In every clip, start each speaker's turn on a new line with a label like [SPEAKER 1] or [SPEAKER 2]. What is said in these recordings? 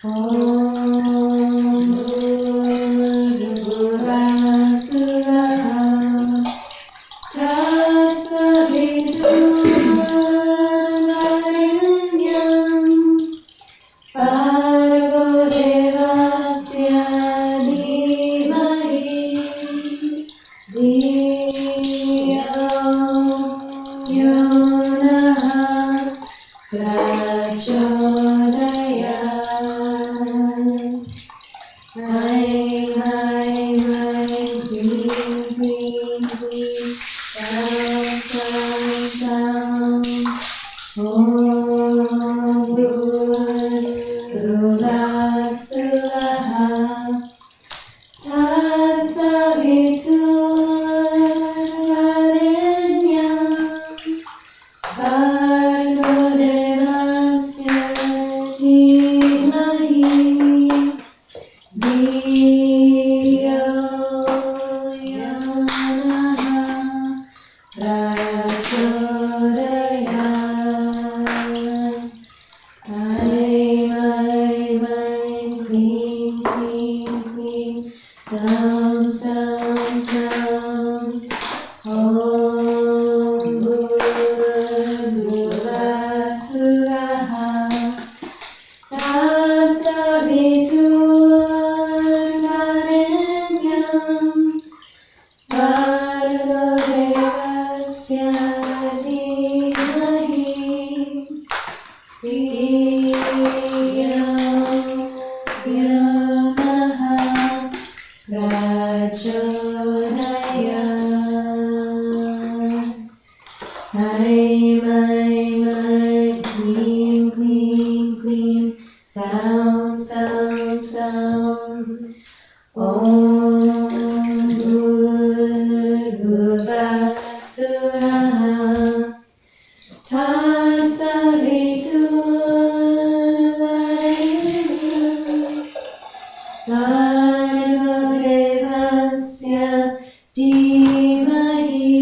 [SPEAKER 1] Om Bhurvasuraha Tatsaviturvarenyam Bhargo Devasya Dhimahi Dhiyo Yo Naha Prachodayat. Hai Hai Hai Klim Klim Klim Sam Sam Sam Om Bhurvasuraha Tatsaviturvarenyam Bhargo Devasya Dhimahi Dhiyo Yo Naha Prachodayat. Hai Hai Hai Klim Klim Klim Sam Sam Sam Om Bhurvasuraha Tatsaviturvarenyam Bhargo Devasya Dhimahi Dhiyo Yo Naha Prachodayat. Hai Mai Mai Klim Klim Klim Sam Sam Sam Om Bhurvasuraha Tatsaviturvarenyam Bhargo Devasya Dhimahi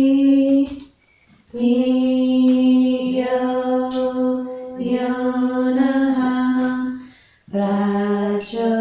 [SPEAKER 1] Dhiyo Yo Naha Prachodayat.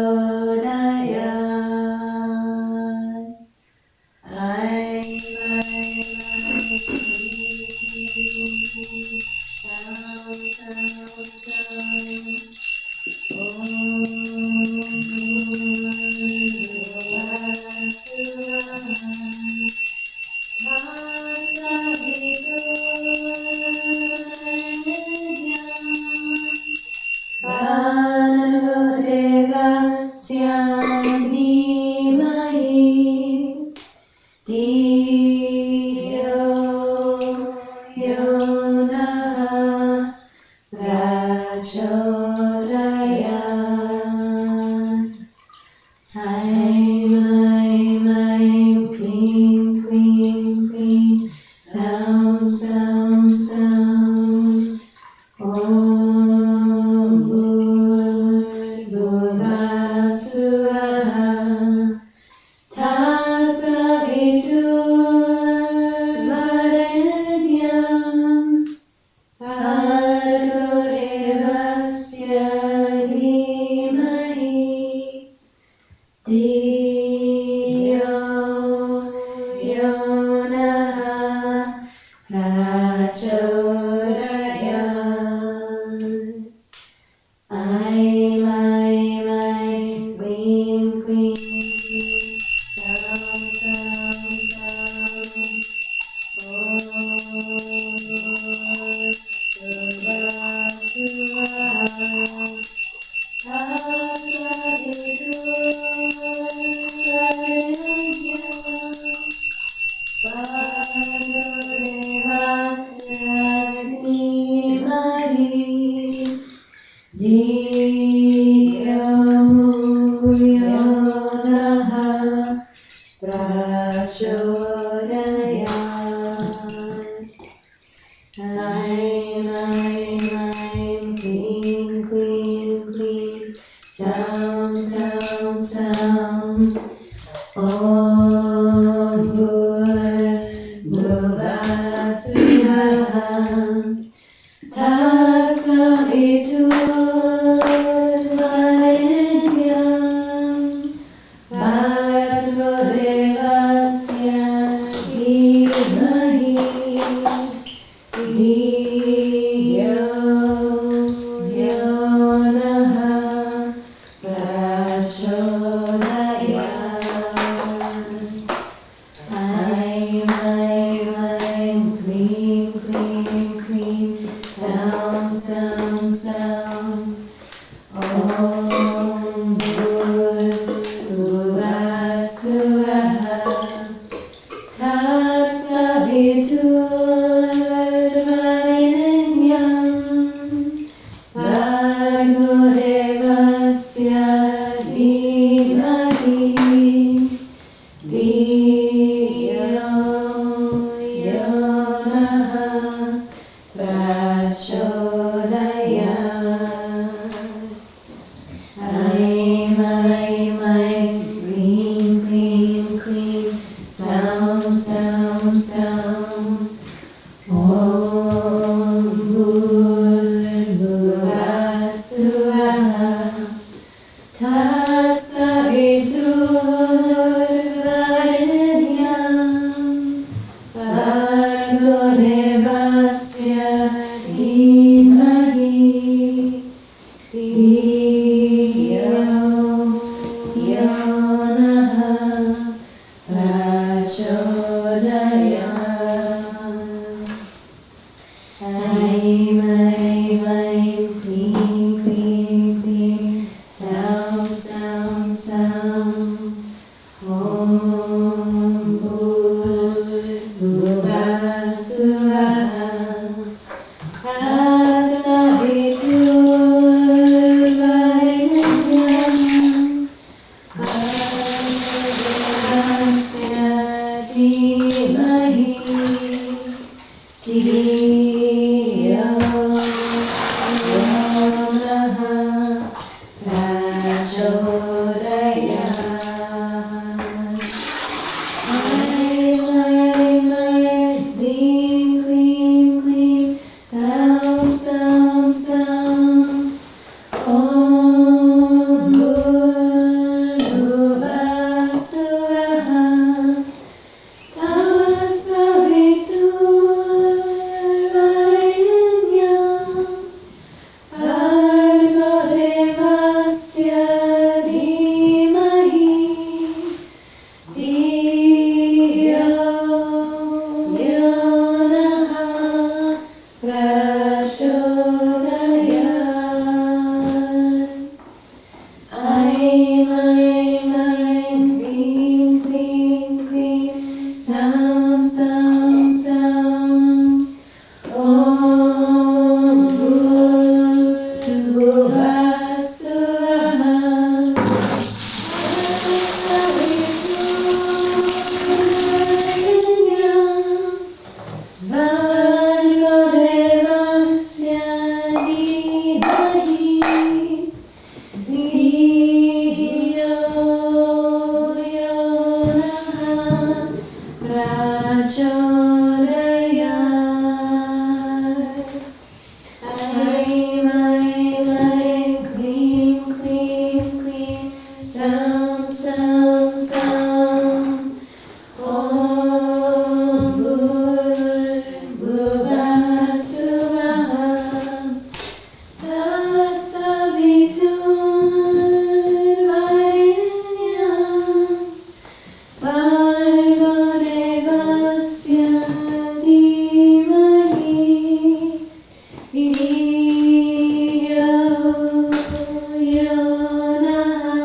[SPEAKER 1] Om Bhuvasvaha Tatsaviturvarenyam Bhargo Devasya Dhimahi Dhiyo Yonaha Prachodayat. Aim, aim, aim, clean, clean, clean, sound, sound, sound. Om Bhuvasvaha Tatsaviturvarenyam Bhargo Devasya Dhimahi Dhiyo Yonaha Prachodayat. Aim, aim, aim, clean, clean, clean, sound, sound, sound. Om Bhuvasvaha Tatsaviturvarenyam Bhargo Devasya Dhimahi Dhiyo Yonaha Prachodayat. Aim, aim, aim, clean, clean, clean, sound, sound, sound. Om Bhuvasvaha Tatsaviturvarenyam Bhargo Devasya Dhimahi Dhiyo Yonaha Prachodayat. Aim, aim, aim, clean, clean, clean, sound, sound, sound. Om Bhuvasvaha Tatsaviturvarenyam Bhargo Devasya Dhimahi Dhiyo Yonaha Prachodayat. Aim, aim, aim, clean, clean, clean, sound, sound, sound. Om Bhuvasvaha Tatsaviturvarenyam Bhargo Devasya Dhimahi Dhiyo Yonaha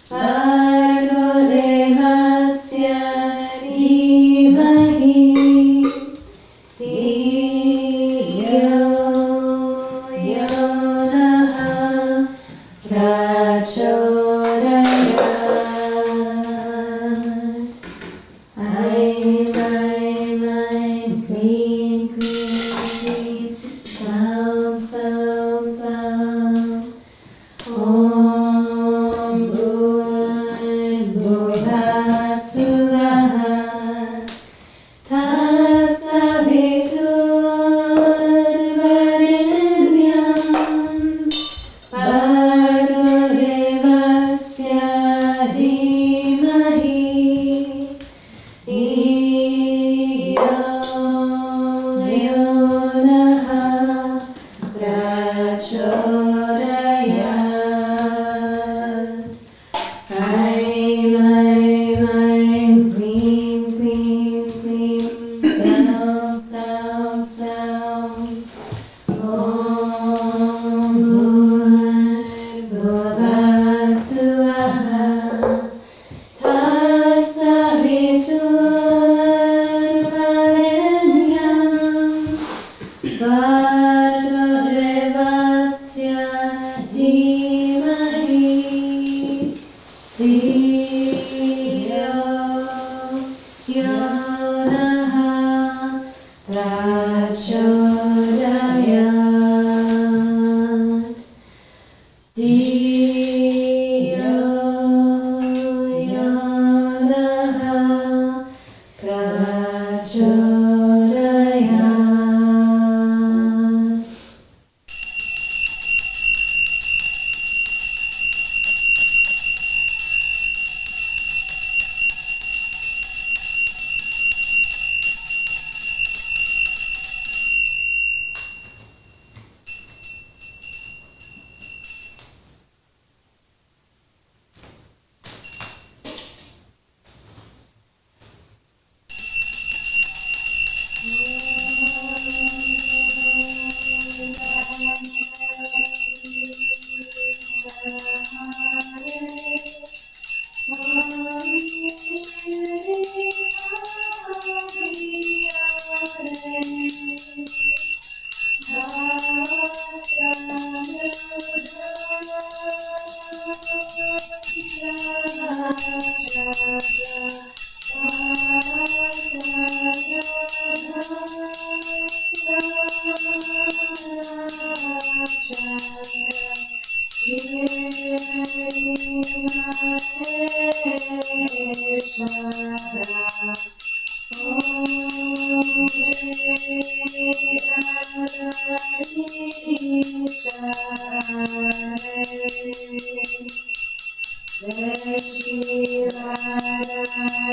[SPEAKER 1] Bhargo devasya Shirdi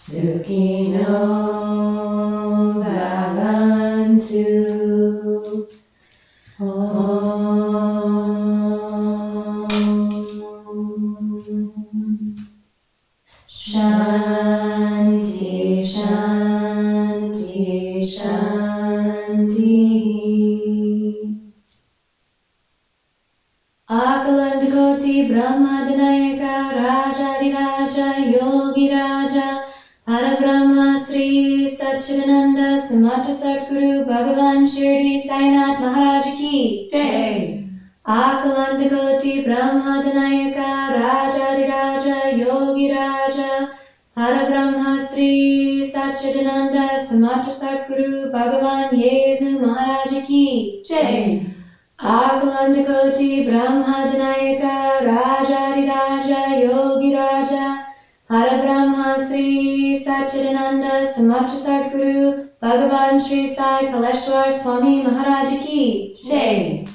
[SPEAKER 1] Sai Sukhino bhavantu. Shanti, Shanti, Shanti. Akalandakoti Brahmadanayaka Rajariraja Yogi Raja Parabrahma Sri Satcharitra Samata Sadguru Bhagavan Shirdi Sai Maharaj Ki Jai. Akalandakoti Brahmadanayaka Rajariraja Yogi Raja Parabrahma Sri Satchidananda Samata Sadguru Bhagavan Yesu Maharaj Ki Jai. Akalandakoti Brahmadanayaka Rajariraja Yogi Raja Parabrahma Sri Satchidananda Samata Sadguru Bhagavan Sri Sai Kaleshwar Swami Maharaj Ki Jai.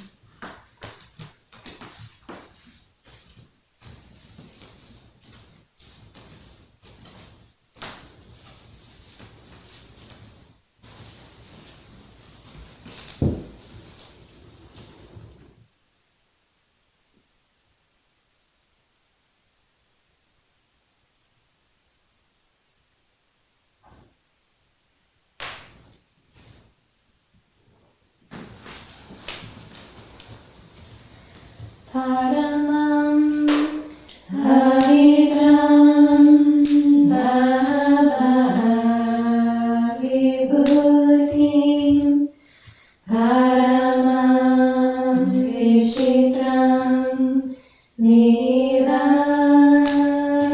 [SPEAKER 1] Paramam Pavitram Bhava Vibhutim Paramam Vichitram Nila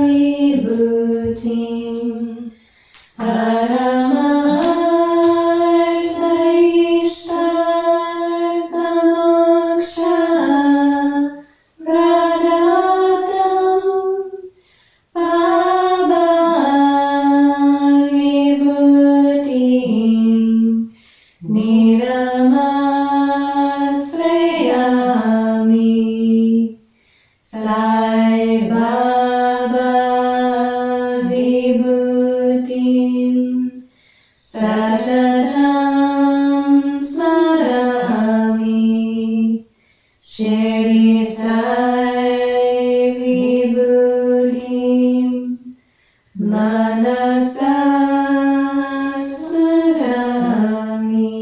[SPEAKER 1] Vibhutim Sai Baba Vibhutim Satatam Smarami Shirdi Sai Vibhutim Manasa Smarami.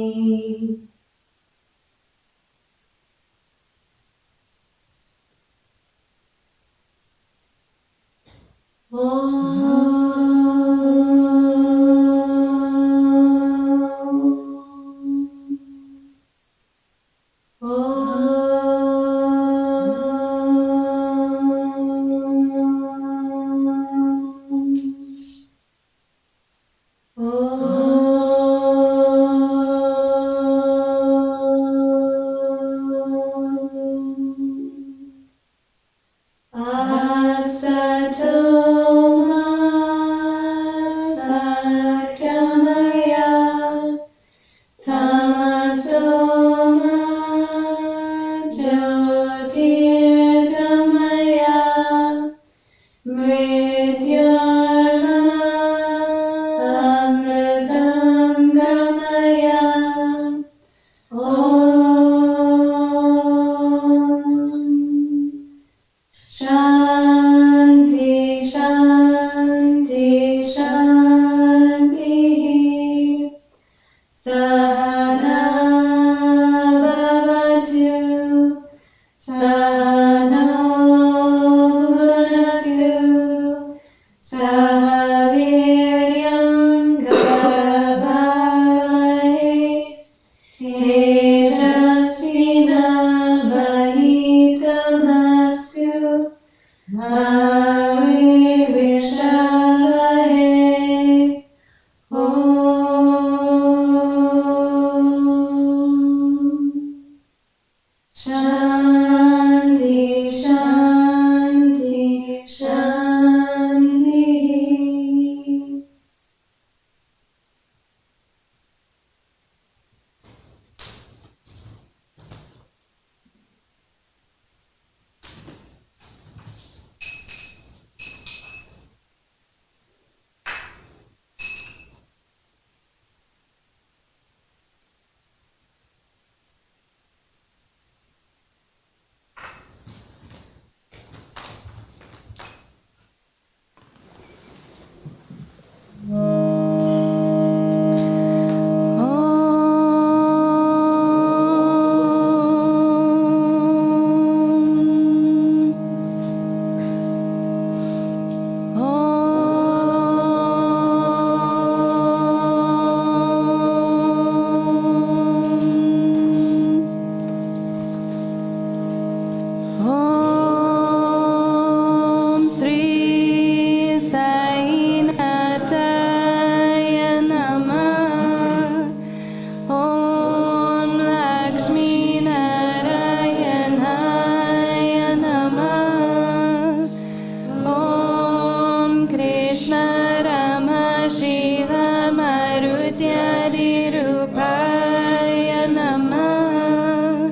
[SPEAKER 1] Shiva Marutyadirupaya Namah.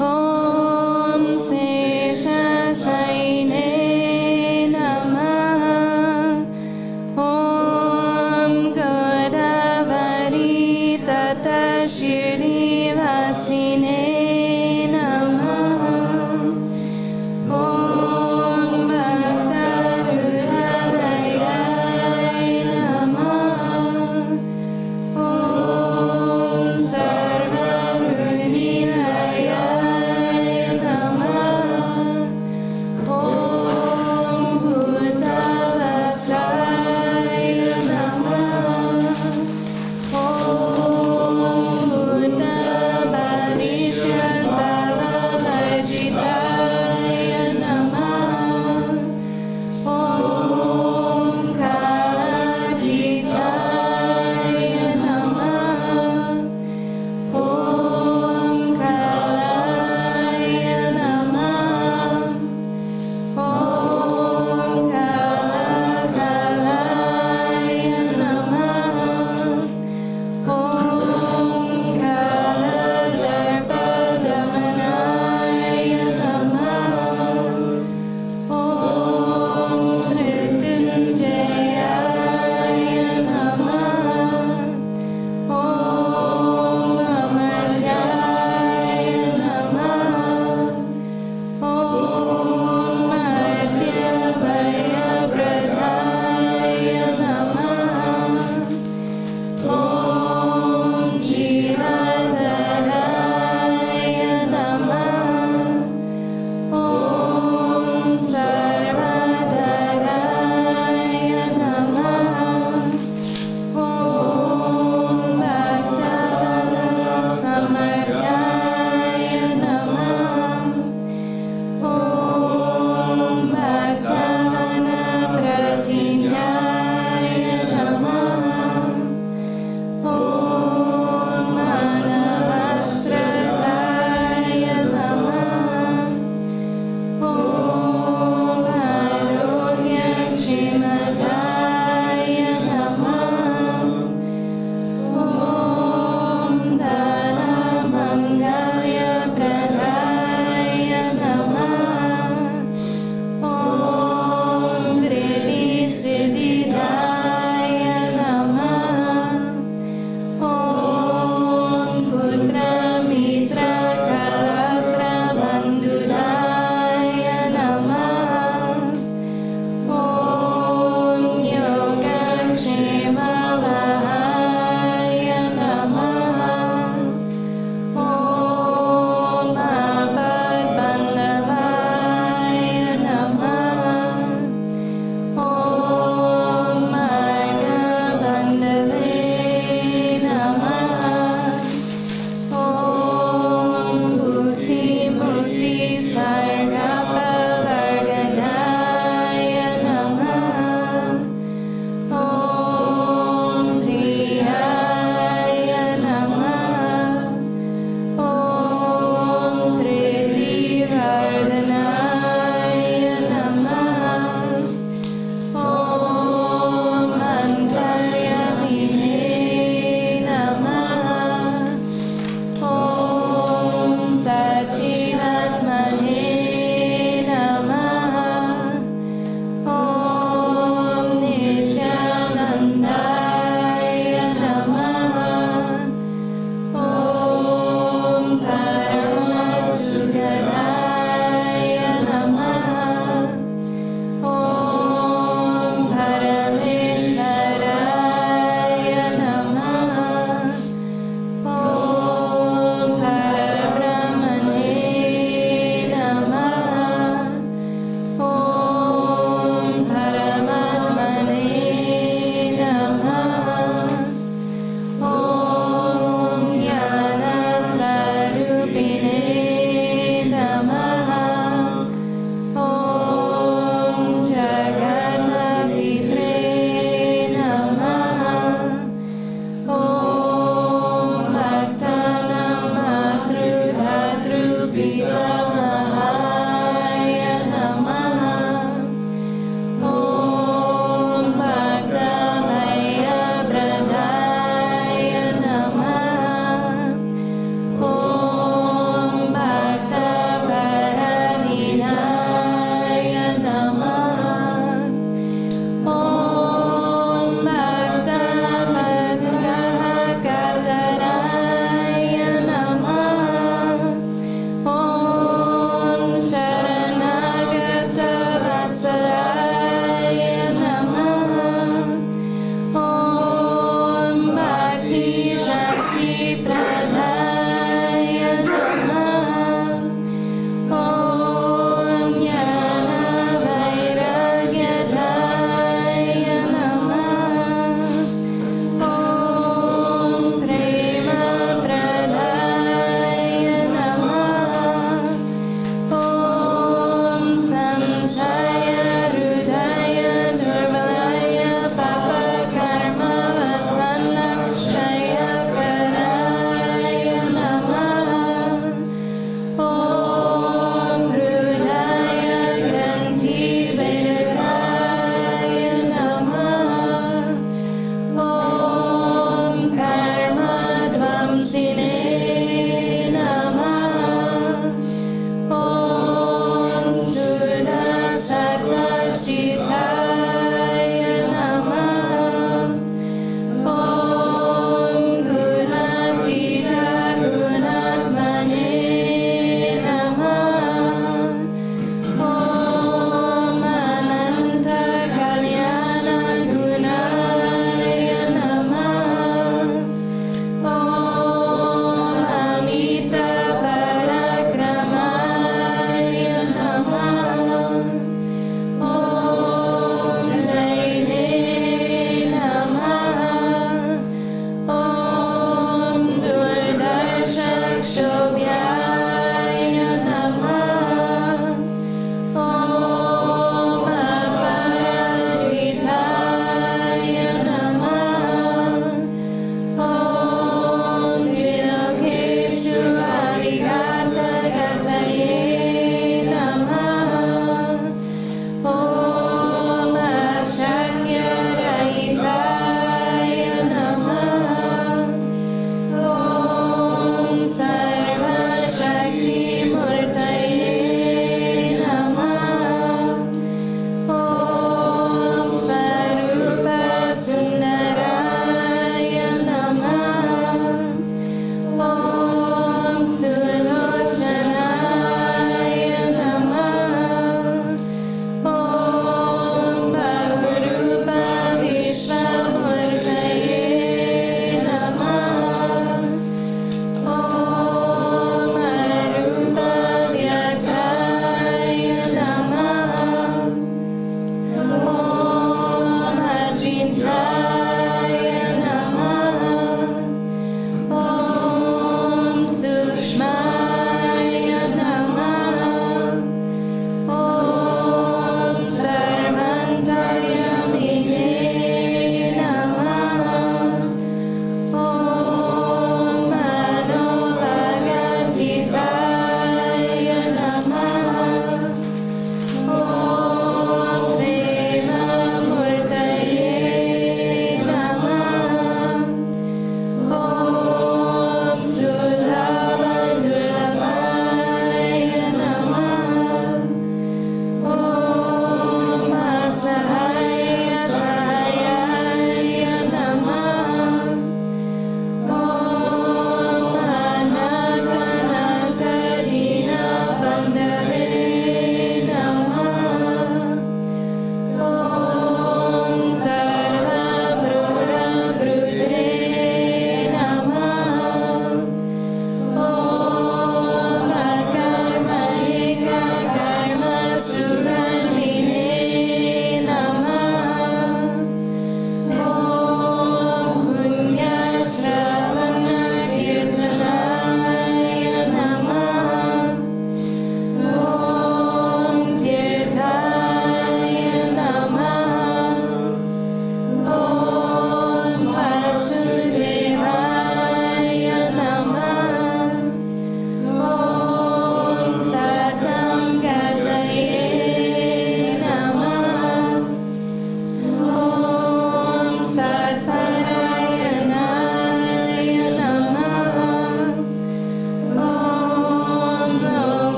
[SPEAKER 1] Om Sesha Saine Namah. Om Godavari Tata Shirdi Vasine Namah. Om Bhaktarudayai Namah.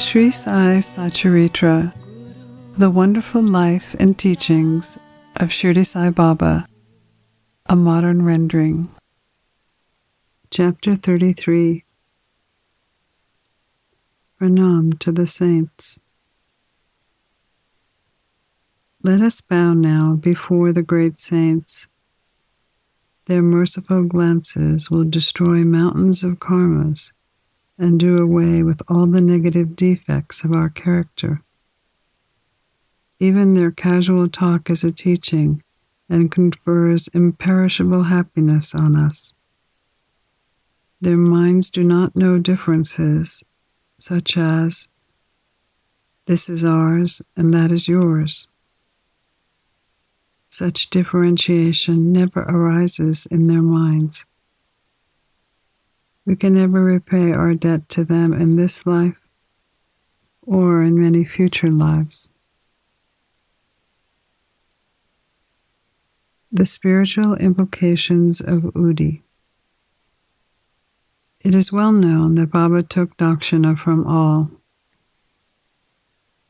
[SPEAKER 2] Sri Sai Satcharitra, The Wonderful Life and Teachings of Shirdi Sai Baba, a Modern Rendering. Chapter 33. Pranam to the Saints. Let us bow now before the great saints. Their merciful glances will destroy mountains of karmas and do away with all the negative defects of our character. Even their casual talk is a teaching and confers imperishable happiness on us. Their minds do not know differences, such as, this is ours and that is yours. Such differentiation never arises in their minds. We can never repay our debt to them in this life or in many future lives. The spiritual implications of Udi. It is well known that Baba took dakshina from all.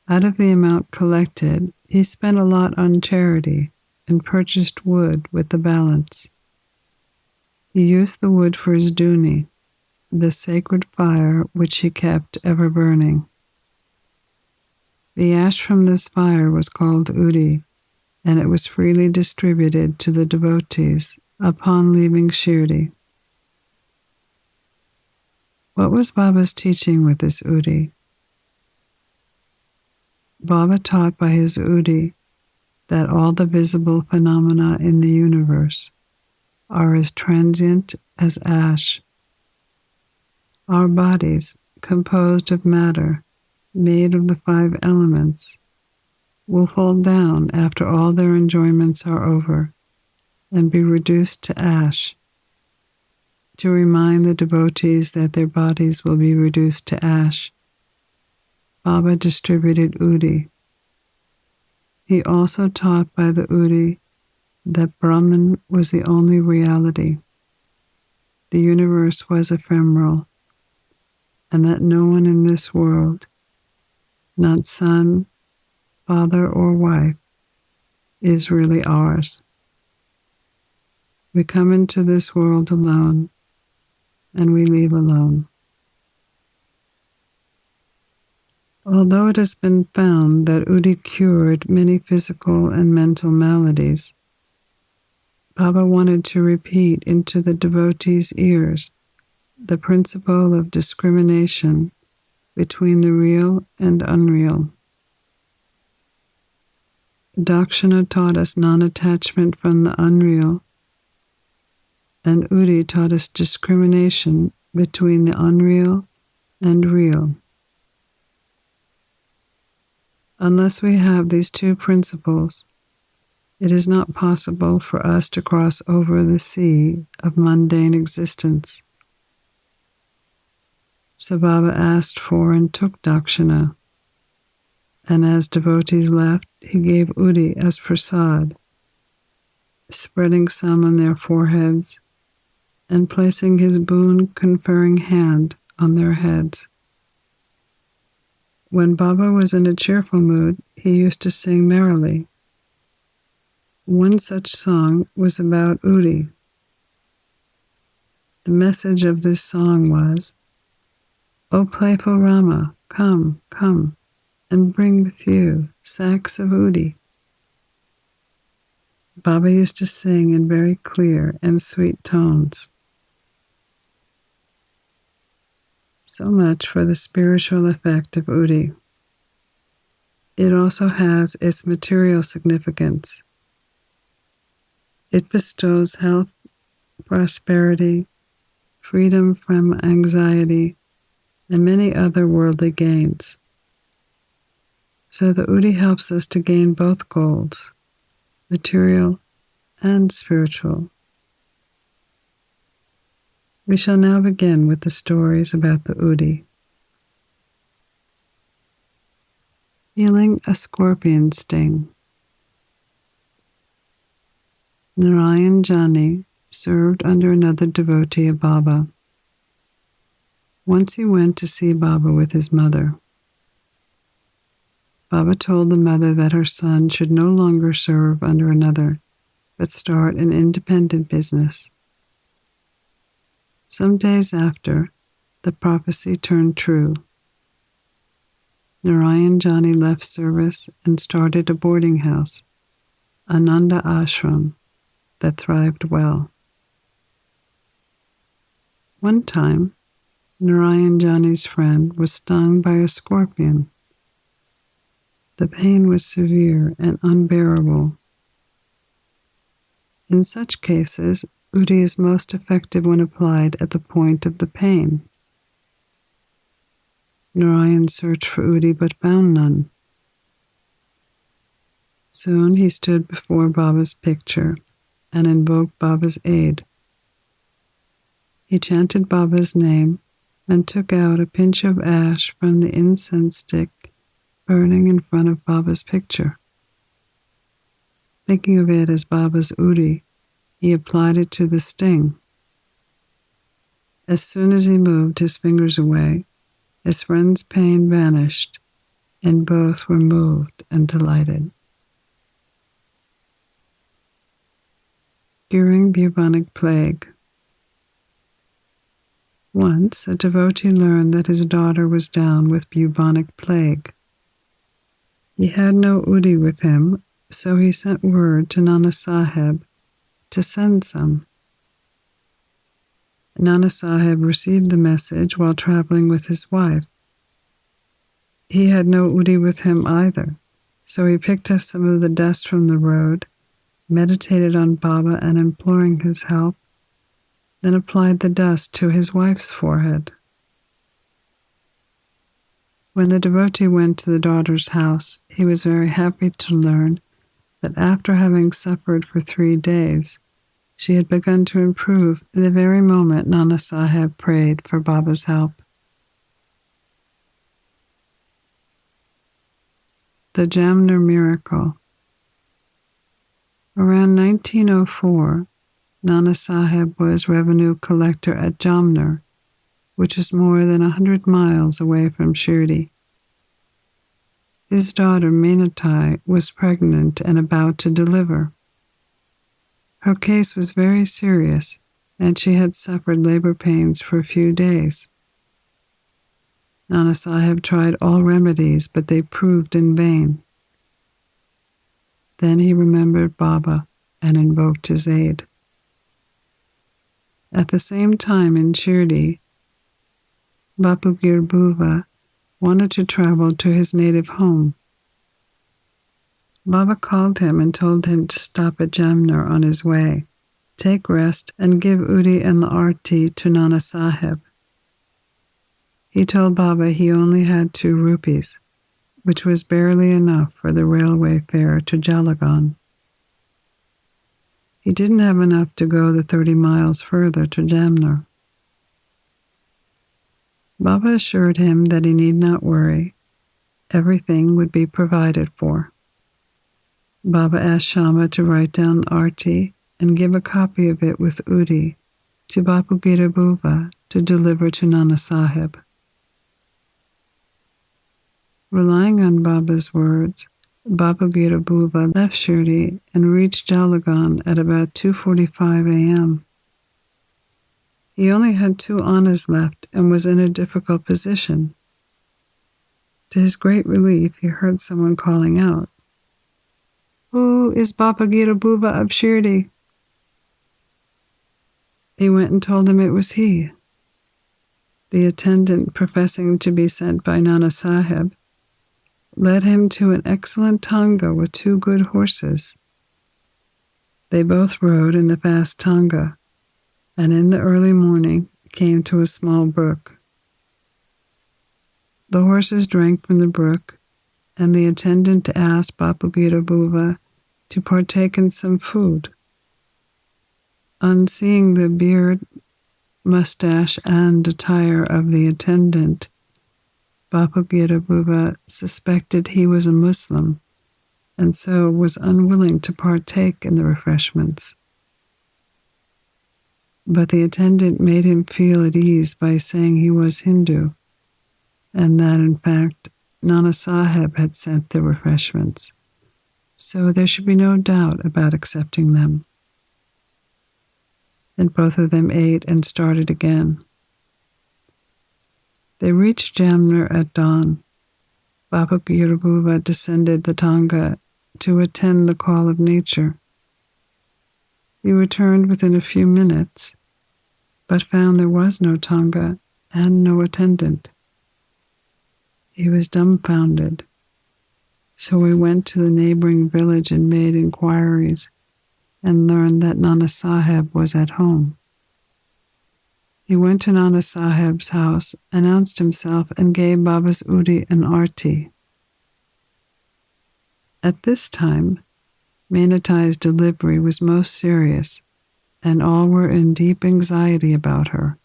[SPEAKER 2] Out of the amount collected, he spent a lot on charity and purchased wood with the balance. He used the wood for his dhuni, the sacred fire which he kept ever burning. The ash from this fire was called Udi, and it was freely distributed to the devotees upon leaving Shirdi. What was Baba's teaching with this Udi? Baba taught by his Udi that all the visible phenomena in the universe are as transient as ash. Our bodies, composed of matter, made of the 5 elements, will fall down after all their enjoyments are over and be reduced to ash. To remind the devotees that their bodies will be reduced to ash, Baba distributed Udi. He also taught by the Udi that Brahman was the only reality. The universe was ephemeral, and that no one in this world, not son, father, or wife, is really ours. We come into this world alone, and we leave alone. Although it has been found that Udi cured many physical and mental maladies, Baba wanted to repeat into the devotees' ears the principle of discrimination between the real and unreal. Dakshina taught us non-attachment from the unreal, and Udi taught us discrimination between the unreal and real. Unless we have these 2 principles, it is not possible for us to cross over the sea of mundane existence. So Baba asked for and took dakshina, and as devotees left, he gave Udi as prasad, spreading some on their foreheads and placing his boon-conferring hand on their heads. When Baba was in a cheerful mood, he used to sing merrily. One such song was about Udi. The message of this song was, O playful Rama, come, come, and bring with you sacks of Udi. Baba used to sing in very clear and sweet tones. So much for the spiritual effect of Udi. It also has its material significance. It bestows health, prosperity, freedom from anxiety, and many other worldly gains. So the Udi helps us to gain both goals, material and spiritual. We shall now begin with the stories about the Udi. Healing a scorpion sting. Narayan Jani served under another devotee of Baba. Once he went to see Baba with his mother. Baba told the mother that her son should no longer serve under another, but start an independent business. Some days after, the prophecy turned true. Narayan Jani left service and started a boarding house, Ananda Ashram, that thrived well. One time, Narayan Jani's friend was stung by a scorpion. The pain was severe and unbearable. In such cases, Udi is most effective when applied at the point of the pain. Narayan searched for Udi but found none. Soon he stood before Baba's picture and invoked Baba's aid. He chanted Baba's name and took out a pinch of ash from the incense stick burning in front of Baba's picture. Thinking of it as Baba's Udi, he applied it to the sting. As soon as he moved his fingers away, his friend's pain vanished, and both were moved and delighted. Curing bubonic plague. Once, a devotee learned that his daughter was down with bubonic plague. He had no Udi with him, so he sent word to Nana Sahib to send some. Nana Sahib received the message while traveling with his wife. He had no Udi with him either, so he picked up some of the dust from the road, meditated on Baba and imploring his help, then applied the dust to his wife's forehead. When the devotee went to the daughter's house, he was very happy to learn that after having suffered for 3 days, she had begun to improve the very moment Nana Sahib prayed for Baba's help. The Jamner Miracle. Around 1904, Nana Sahib was revenue collector at Jamner, which is more than 100 miles away from Shirdi. His daughter Minatai was pregnant and about to deliver. Her case was very serious, and she had suffered labor pains for a few days. Nana Sahib tried all remedies, but they proved in vain. Then he remembered Baba and invoked his aid. At the same time in Shirdi, Bapugir Buva wanted to travel to his native home. Baba called him and told him to stop at Jamner on his way, take rest, and give Udi and the Aarathi to Nana Sahib. He told Baba he only had 2 rupees, which was barely enough for the railway fare to Jalagan. He didn't have enough to go the 30 miles further to Jamner. Baba assured him that he need not worry. Everything would be provided for. Baba asked Shama to write down the Aarathi and give a copy of it with Udi to Bapugir Buva to deliver to Nana Sahib. Relying on Baba's words, Bapugir Buva left Shirdi and reached Jalagan at about 2:45 a.m. He only had 2 annas left and was in a difficult position. To his great relief, he heard someone calling out, "Who is Bapugir Buva of Shirdi?" He went and told him it was he. The attendant, professing to be sent by Nana Sahib, led him to an excellent tanga with 2 good horses. They both rode in the fast tanga, and in the early morning came to a small brook. The horses drank from the brook, and the attendant asked Bapugir Buva to partake in some food. On seeing the beard, mustache, and attire of the attendant, Bapugir Buva suspected he was a Muslim, and so was unwilling to partake in the refreshments. But the attendant made him feel at ease by saying he was Hindu, and that in fact Nana Sahib had sent the refreshments, so there should be no doubt about accepting them. And both of them ate and started again. They reached Jamner at dawn. Baba Girabuva descended the Tanga to attend the call of nature. He returned within a few minutes, but found there was no Tanga and no attendant. He was dumbfounded, so we went to the neighboring village and made inquiries and learned that Nana Sahib was at home. He went to Nana Sahib's house, announced himself, and gave Baba's Udi an Aarathi. At this time, Menatai's delivery was most serious, and all were in deep anxiety about her.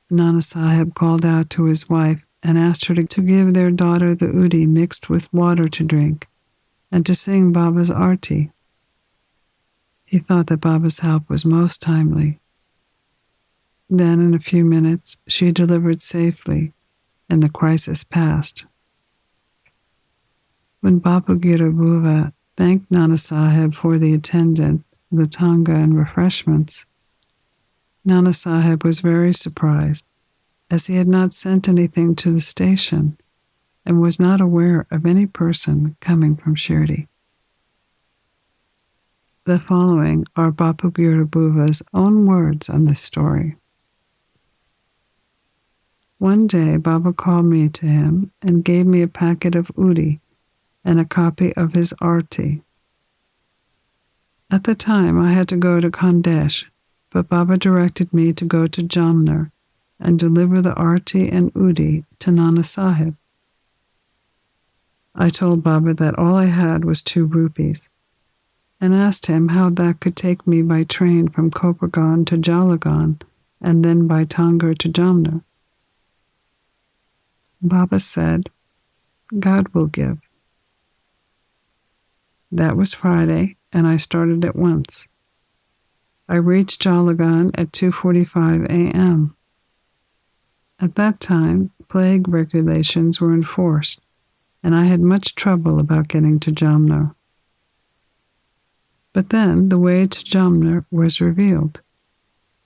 [SPEAKER 2] Nana Sahib called out to his wife and asked her to give their daughter the Udi mixed with water to drink and to sing Baba's Aarathi. He thought that Baba's help was most timely. Then, in a few minutes, she delivered safely, and the crisis passed. When Baba Girabuva thanked Nana Sahib for the attendant, the Tanga, and refreshments, Nana Sahib was very surprised, as he had not sent anything to the station and was not aware of any person coming from Shirdi. The following are Baba Girabuva's own words on this story. One day, Baba called me to him and gave me a packet of Udi and a copy of his Aarathi. At the time, I had to go to Khandesh, but Baba directed me to go to Jamner and deliver the Aarathi and Udi to Nana Sahib. I told Baba that all I had was 2 rupees and asked him how that could take me by train from Kopargaon to Jalagan and then by Tangar to Jamner. Baba said, "God will give." That was Friday, and I started at once. I reached Jalagan at 2:45 a.m. At that time, plague regulations were enforced, and I had much trouble about getting to Jamner. But then the way to Jamner was revealed.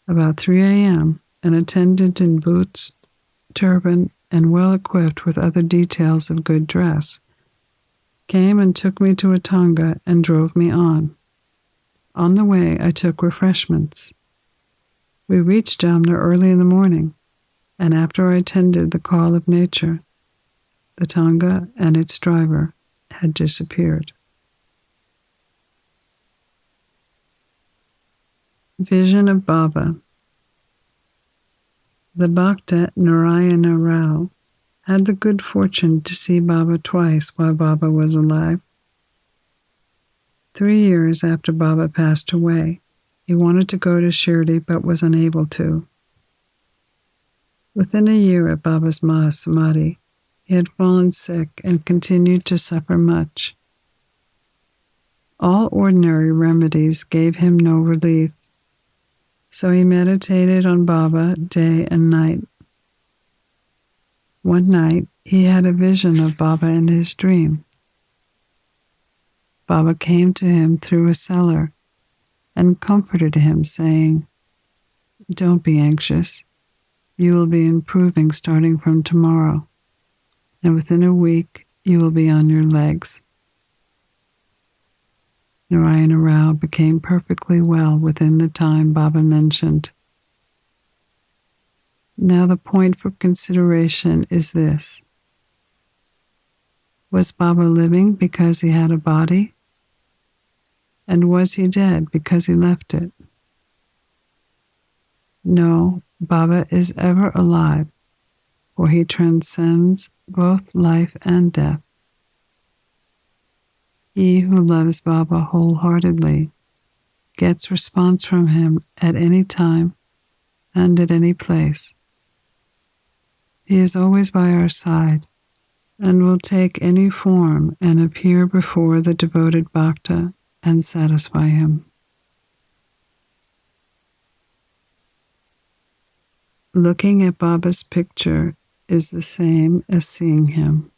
[SPEAKER 2] About 3 a.m., an attendant in boots, turban, and well equipped with other details of good dress, came and took me to a Tanga and drove me on. On the way, I took refreshments. We reached Jamner early in the morning, and after I attended the call of nature, the Tanga and its driver had disappeared. Vision of Baba. The Bhakta Narayana Rao had the good fortune to see Baba twice while Baba was alive. 3 years after Baba passed away, he wanted to go to Shirdi but was unable to. Within a year at Baba's Mahasamadhi, he had fallen sick and continued to suffer much. All ordinary remedies gave him no relief, so he meditated on Baba day and night. One night, he had a vision of Baba in his dream. Baba came to him through a cellar and comforted him, saying, "Don't be anxious. You will be improving starting from tomorrow, and within a week you will be on your legs." Narayana Rao became perfectly well within the time Baba mentioned. Now the point for consideration is this. Was Baba living because he had a body? And was he dead because he left it? No, Baba is ever alive, for he transcends both life and death. He who loves Baba wholeheartedly gets response from him at any time and at any place. He is always by our side and will take any form and appear before the devoted Bhakta and satisfy him. Looking at Baba's picture is the same as seeing him.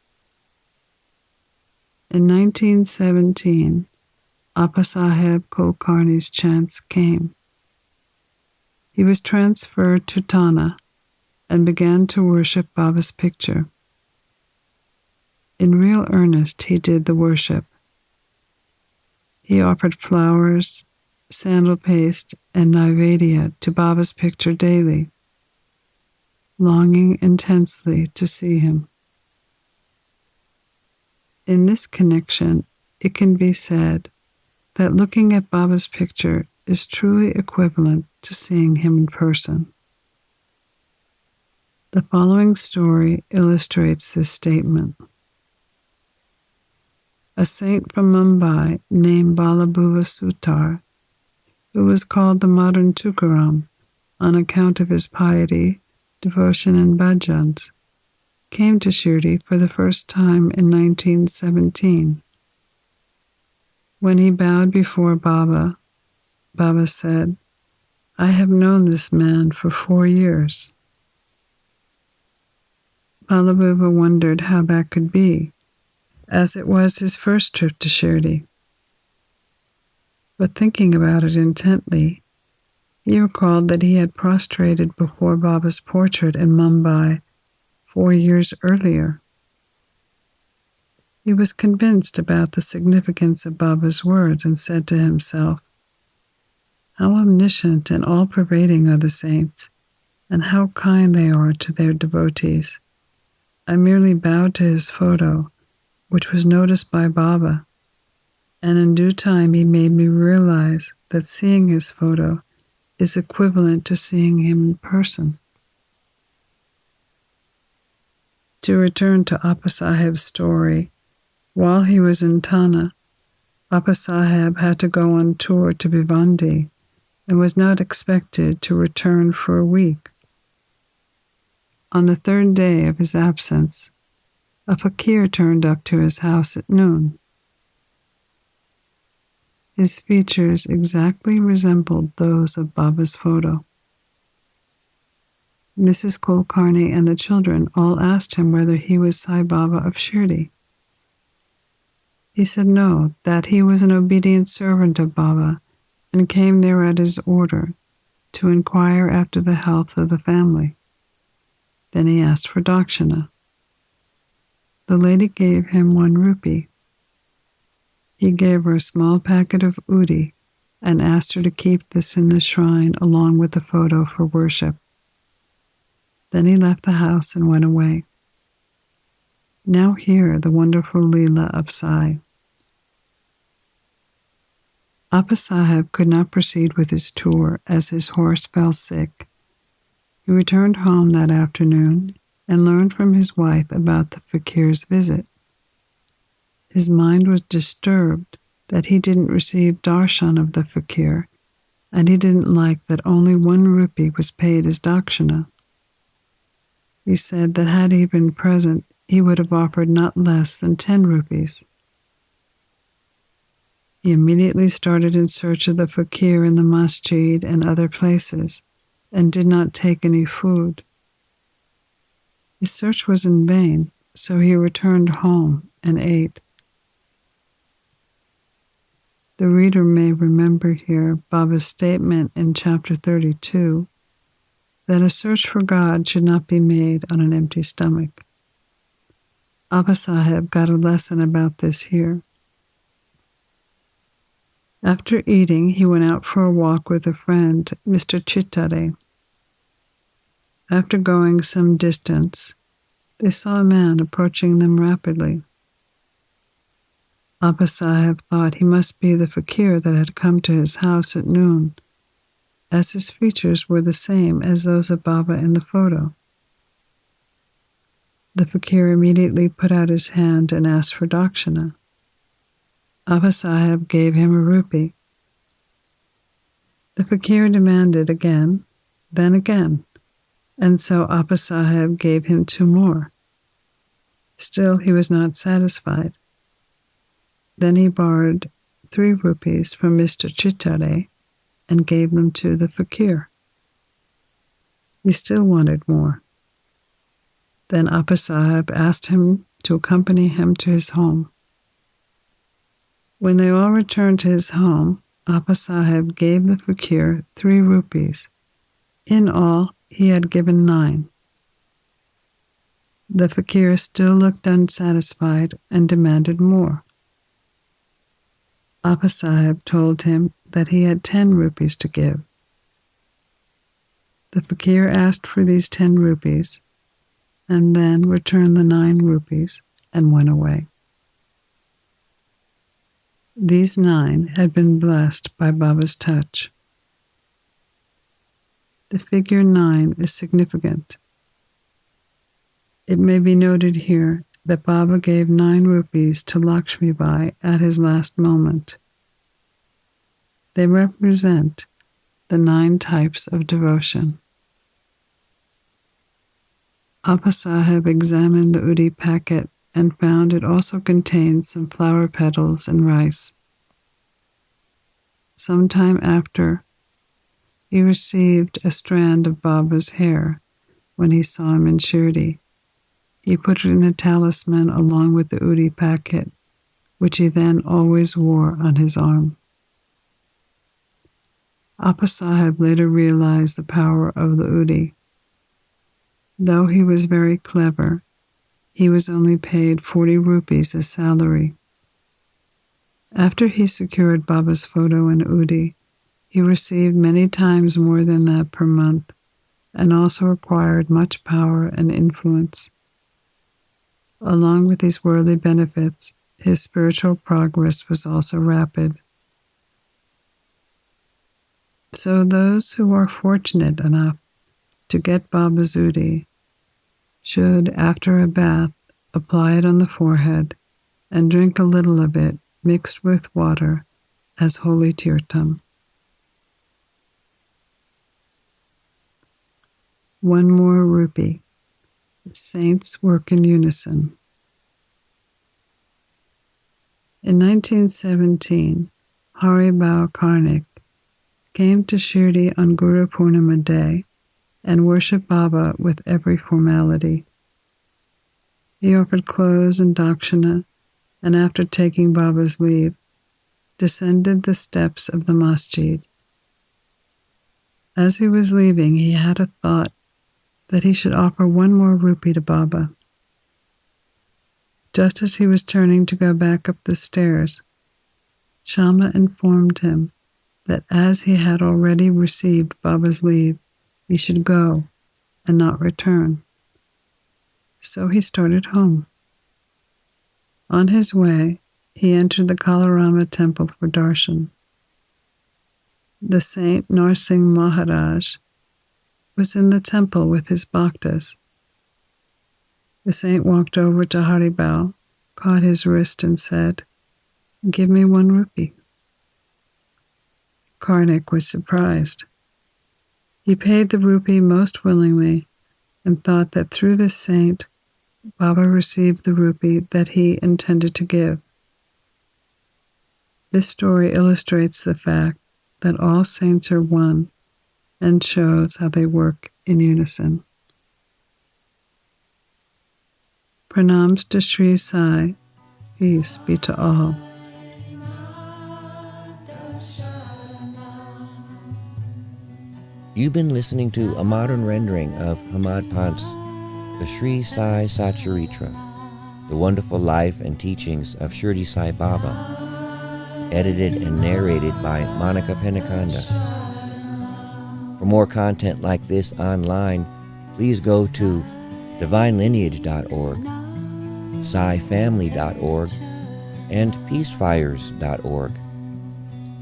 [SPEAKER 2] In 1917, Appasaheb Kulkarni's chance came. He was transferred to Thana and began to worship Baba's picture. In real earnest, he did the worship. He offered flowers, sandal paste, and naivedya to Baba's picture daily, longing intensely to see him. In this connection, it can be said that looking at Baba's picture is truly equivalent to seeing him in person. The following story illustrates this statement. A saint from Mumbai named Balabhuva Sutar, who was called the modern Tukaram on account of his piety, devotion, and bhajans, came to Shirdi for the first time in 1917. When he bowed before Baba, Baba said, "I have known this man for 4 years." Balabhuva wondered how that could be, as it was his first trip to Shirdi. But thinking about it intently, he recalled that he had prostrated before Baba's portrait in Mumbai 4 years earlier. He was convinced about the significance of Baba's words and said to himself, "How omniscient and all-pervading are the saints, and how kind they are to their devotees. I merely bowed to his photo, which was noticed by Baba, and in due time he made me realize that seeing his photo is equivalent to seeing him in person." To return to Appasaheb's story, while he was in Thana, Appasaheb had to go on tour to Bhiwandi and was not expected to return for a week. On the 3rd day of his absence, a fakir turned up to his house at noon. His features exactly resembled those of Baba's photo. Mrs. Kulkarni and the children all asked him whether he was Sai Baba of Shirdi. He said no, that he was an obedient servant of Baba and came there at his order to inquire after the health of the family. Then he asked for dakshina. The lady gave him 1 rupee. He gave her a small packet of udi and asked her to keep this in the shrine along with the photo for worship. Then he left the house and went away. Now hear the wonderful Leela of Sai. Appasaheb could not proceed with his tour as his horse fell sick. He returned home that afternoon and learned from his wife about the fakir's visit. His mind was disturbed that he didn't receive darshan of the fakir, and he didn't like that only 1 rupee was paid as dakshina. He said that had he been present, he would have offered not less than 10 rupees. He immediately started in search of the fakir in the masjid and other places, and did not take any food. His search was in vain, so he returned home and ate. The reader may remember here Baba's statement in chapter 32 that a search for God should not be made on an empty stomach. Appasaheb got a lesson about this here. After eating, he went out for a walk with a friend, Mr. Chittare. After going some distance, they saw a man approaching them rapidly. Appasaheb thought he must be the fakir that had come to his house at noon, as his features were the same as those of Baba in the photo. The fakir immediately put out his hand and asked for dakshina. Appasaheb gave him a rupee. The fakir demanded again, then again, and so Appasaheb gave him 2 more. Still he was not satisfied. Then he borrowed 3 rupees from Mr. Chittare and gave them to the fakir. He still wanted more. Then Appasaheb asked him to accompany him to his home. When they all returned to his home, Appasaheb gave the fakir 3 rupees. In all, he had given 9. The fakir still looked unsatisfied and demanded more. Appasaheb told him that he had 10 rupees to give. The fakir asked for these 10 rupees and then returned the 9 rupees and went away. These 9 had been blessed by Baba's touch. The figure 9 is significant. It may be noted here that Baba gave 9 rupees to Lakshmi Bai at his last moment. They represent the 9 types of devotion. Appasaheb examined the Udi packet and found it also contained some flower petals and rice. Some time after, he received a strand of Baba's hair when he saw him in Shirdi. He put it in a talisman along with the Udi packet, which he then always wore on his arm. Appasaheb later realized the power of the Udi. Though he was very clever, he was only paid 40 rupees as salary. After he secured Baba's photo in Udi, he received many times more than that per month and also acquired much power and influence. Along with these worldly benefits, his spiritual progress was also rapid. So those who are fortunate enough to get Baba's Udi should, after a bath, apply it on the forehead and drink a little of it mixed with water as holy tirtam. 1 more rupee. Saints work in unison. In 1917, Haribhau Karnik came to Shirdi on Guru Purnima Day and worshipped Baba with every formality. He offered clothes and dakshina, and after taking Baba's leave, descended the steps of the masjid. As he was leaving, he had a thought that he should offer 1 more rupee to Baba. Just as he was turning to go back up the stairs, Shama informed him that as he had already received Baba's leave, he should go and not return. So he started home. On his way, he entered the Kalarama temple for darshan. The saint Narsingh Maharaj was in the temple with his bhaktas. The saint walked over to Haribhau, caught his wrist and said, "Give me 1 rupee." Karnik was surprised. He paid the rupee most willingly and thought that through this saint, Baba received the rupee that he intended to give. This story illustrates the fact that all saints are one and shows how they work in unison. Pranams to Sri Sai. Peace be to all.
[SPEAKER 3] You've been listening to a modern rendering of Hamad Pant's The Sri Sai Satcharitra, The Wonderful Life and Teachings of Shirdi Sai Baba, edited and narrated by Monica Penacanda. For more content like this online, please go to divinelineage.org, SaiFamily.org, and peacefires.org.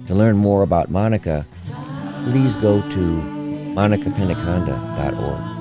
[SPEAKER 3] To learn more about Monica, please go to monicapenacanda.org.